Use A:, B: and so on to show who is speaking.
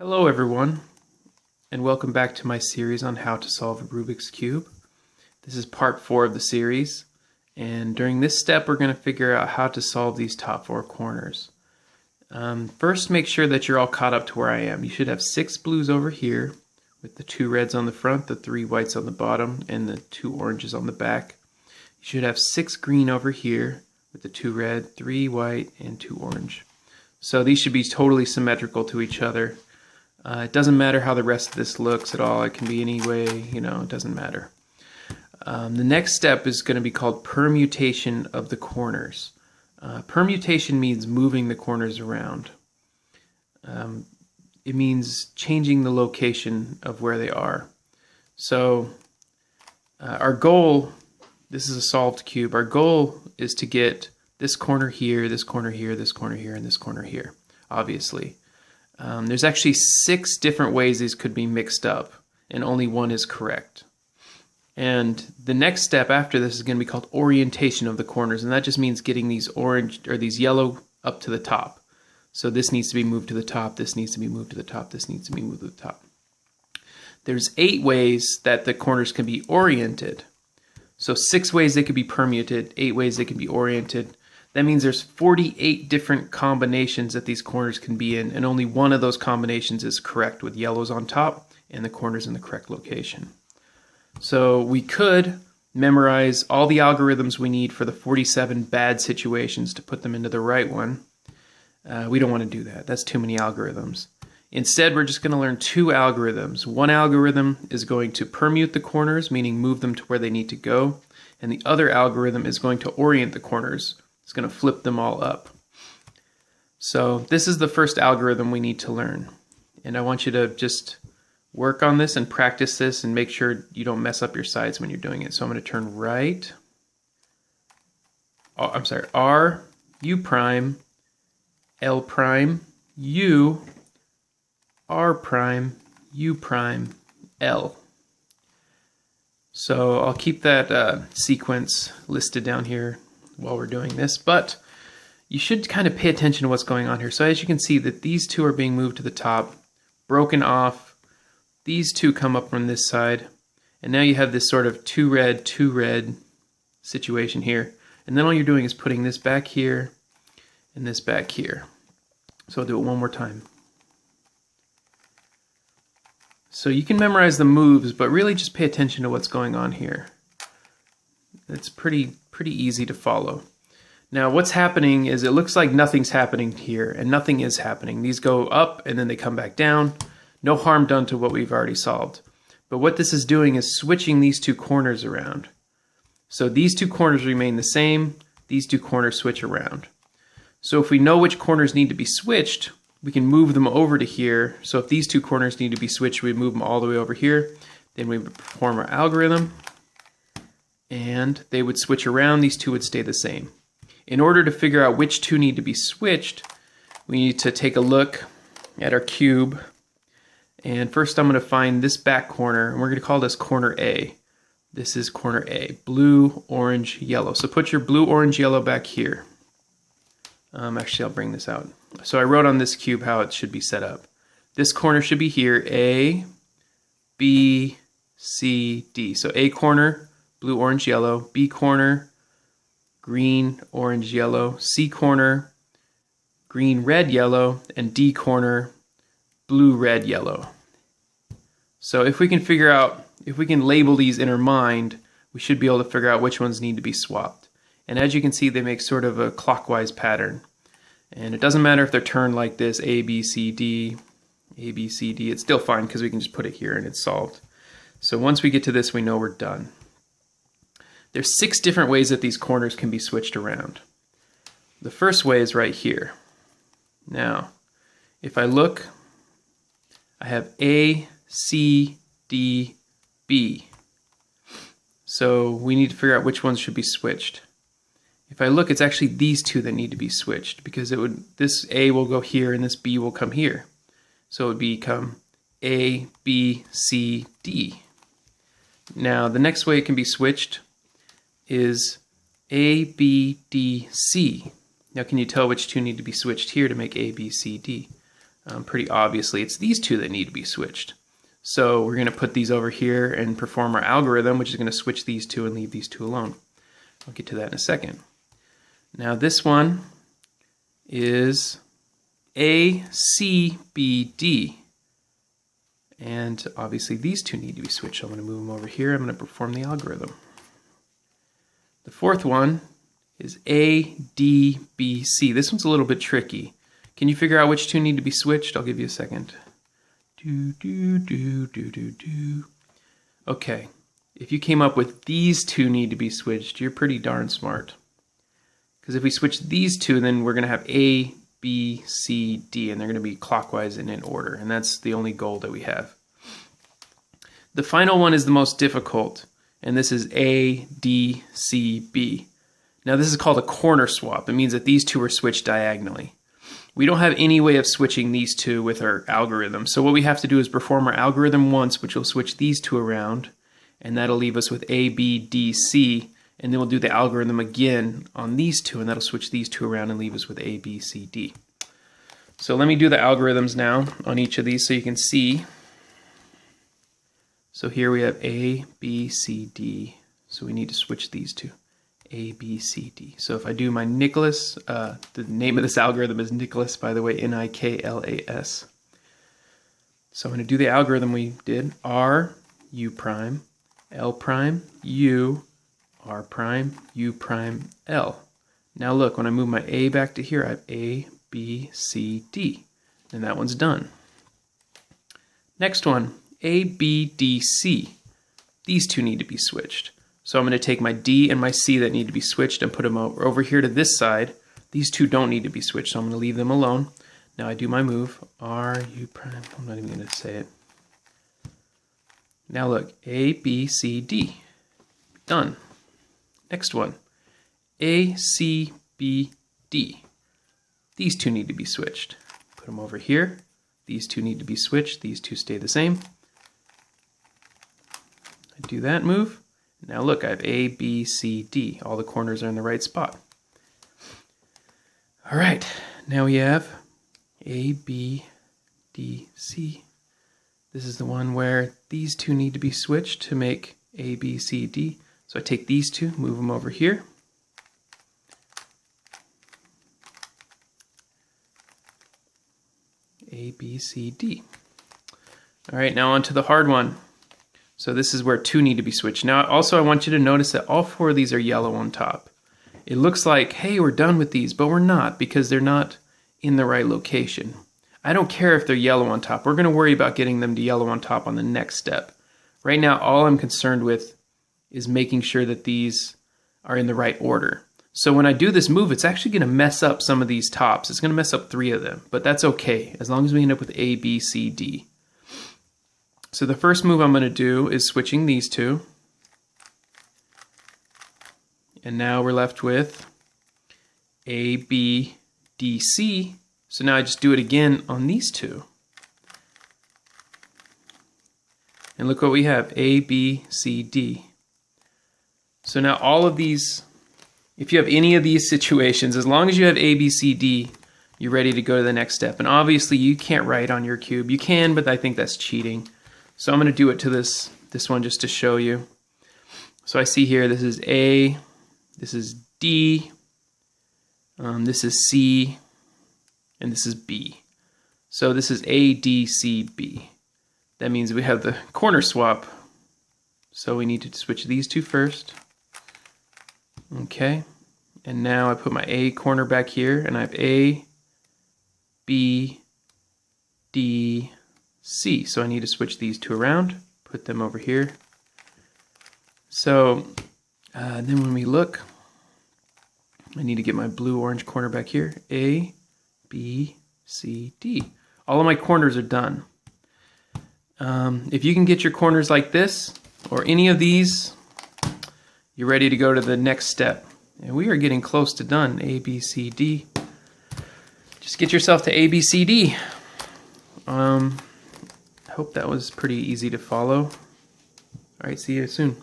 A: Hello everyone, and welcome back to my series on how to solve a Rubik's Cube. This is part 4 of the series, and during this step we're going to figure out how to solve these top 4 corners. First, make sure that you're all caught up to where I am. You should have 6 blues over here, with the 2 reds on the front, the 3 whites on the bottom, and the 2 oranges on the back. You should have 6 green over here, with the 2 red, 3 white, and 2 orange. So these should be totally symmetrical to each other. It doesn't matter how the rest of this looks at all. It can be any way, it doesn't matter. The next step is going to be called permutation of the corners. Permutation means moving the corners around. It means changing the location of where they are. So our goal, this is a solved cube, our goal is to get this corner here, this corner here, this corner here, and this corner here, obviously. There's actually 6 different ways these could be mixed up, and only one is correct. And the next step after this is going to be called orientation of the corners, and that just means getting these orange or these yellow up to the top. So this needs to be moved to the top, this needs to be moved to the top, this needs to be moved to the top. There's 8 ways that the corners can be oriented. So 6 ways they could be permuted, 8 ways they can be oriented. That means there's 48 different combinations that these corners can be in, and only one of those combinations is correct, with yellows on top and the corners in the correct location. So we could memorize all the algorithms we need for the 47 bad situations to put them into the right one. We don't want to do that. That's too many algorithms. Instead, we're just going to learn 2 algorithms. One algorithm is going to permute the corners, meaning move them to where they need to go, and the other algorithm is going to orient the corners. It's going to flip them all up. So this is the first algorithm we need to learn. And I want you to just work on this and practice this and make sure you don't mess up your sides when you're doing it. So I'm going to turn right, R, U prime, L prime, U, R prime, U prime, L. So I'll keep that sequence listed down here while we're doing this, but you should kind of pay attention to what's going on here. So as you can see that these 2 are being moved to the top, broken off, these 2 come up from this side, and now you have this sort of 2 red situation here, and then all you're doing is putting this back here and this back here. So I'll do it one more time. So you can memorize the moves, but really just pay attention to what's going on here. It's pretty easy to follow. Now what's happening is it looks like nothing's happening here, and nothing is happening. These go up and then they come back down. No harm done to what we've already solved. But what this is doing is switching these 2 corners around. So these 2 corners remain the same, these 2 corners switch around. So if we know which corners need to be switched, we can move them over to here. So if these 2 corners need to be switched, we move them all the way over here. Then we perform our algorithm, and they would switch around, these 2 would stay the same. In order to figure out which 2 need to be switched, we need to take a look at our cube. And first I'm going to find this back corner, and we're going to call this corner A. This is corner A, blue, orange, yellow. So put your blue, orange, yellow back here. Actually, I'll bring this out. So I wrote on this cube how it should be set up. This corner should be here, A, B, C, D. So A corner, blue, orange, yellow. B corner, green, orange, yellow. C corner, green, red, yellow. And D corner, blue, red, yellow. So if we can figure out, if we can label these in our mind, we should be able to figure out which ones need to be swapped. And as you can see, they make sort of a clockwise pattern. And it doesn't matter if they're turned like this, A, B, C, D, A, B, C, D. It's still fine because we can just put it here and it's solved. So once we get to this, we know we're done. There's 6 different ways that these corners can be switched around. The first way is right here. Now, if I look, I have A, C, D, B. So we need to figure out which ones should be switched. If I look, it's actually these 2 that need to be switched, because this A will go here and this B will come here. So it would become A, B, C, D. Now the next way it can be switched is A, B, D, C. Now can you tell which 2 need to be switched here to make A, B, C, D? pretty obviously it's these two that need to be switched. So we're going to put these over here and perform our algorithm, which is going to switch these two and leave these two alone. I'll get to that in a second. Now this one is A, C, B, D. And obviously these two need to be switched. So I'm going to move them over here. I'm going to perform the algorithm. The fourth one is A, D, B, C. This one's a little bit tricky. Can you figure out which two need to be switched? I'll give you a second. Okay, if you came up with these two need to be switched, you're pretty darn smart. Because if we switch these two, then we're going to have A, B, C, D, and they're going to be clockwise and in order, and that's the only goal that we have. The final one is the most difficult, and this is A, D, C, B. Now this is called a corner swap. It means that these two are switched diagonally. We don't have any way of switching these two with our algorithm, so what we have to do is perform our algorithm once, which will switch these two around, and that'll leave us with A, B, D, C, and then we'll do the algorithm again on these two, and that'll switch these two around and leave us with A, B, C, D. So let me do the algorithms now on each of these so you can see. So here we have A, B, C, D, so we need to switch these two. A, B, C, D. So if I do my Niklas, the name of this algorithm is Niklas, by the way, Niklas. So I'm going to do the algorithm we did. R, U prime, L prime, U, R prime, U prime, L. Now look, when I move my A back to here, I have A, B, C, D. And that one's done. Next one, A, B, D, C. These two need to be switched. So I'm going to take my D and my C that need to be switched and put them over here to this side. These two don't need to be switched, so I'm going to leave them alone. Now I do my move, R, U prime, I'm not even going to say it. Now look, A, B, C, D. Done. Next one, A, C, B, D. These two need to be switched. Put them over here. These two need to be switched. These two stay the same. I do that move. Now look, I have A, B, C, D. All the corners are in the right spot. All right, now we have A, B, D, C. This is the one where these two need to be switched to make A, B, C, D. So I take these two, move them over here. A, B, C, D. All right, now on to the hard one. So this is where two need to be switched. Now also I want you to notice that all four of these are yellow on top. It looks like, hey, we're done with these, but we're not because they're not in the right location. I don't care if they're yellow on top. We're going to worry about getting them to yellow on top on the next step. Right now, all I'm concerned with is making sure that these are in the right order. So when I do this move, it's actually going to mess up some of these tops. It's going to mess up 3 of them, but that's okay as long as we end up with A, B, C, D. So the first move I'm going to do is switching these two. And now we're left with A, B, D, C. So now I just do it again on these two. And look what we have, A, B, C, D. So now all of these, if you have any of these situations, as long as you have A, B, C, D, you're ready to go to the next step. And obviously you can't write on your cube. You can, but I think that's cheating. So I'm going to do it to this one just to show you. So I see here, this is A, this is D, this is C, and this is B. So this is A, D, C, B. That means we have the corner swap. So we need to switch these two first. Okay, and now I put my A corner back here, and I have A, B, D, C. So I need to switch these two around, put them over here. So then when we look, I need to get my blue-orange corner back here. A, B, C, D. All of my corners are done. If you can get your corners like this, or any of these, you're ready to go to the next step. And we are getting close to done. A, B, C, D. Just get yourself to A, B, C, D. I hope that was pretty easy to follow. All right, see you soon.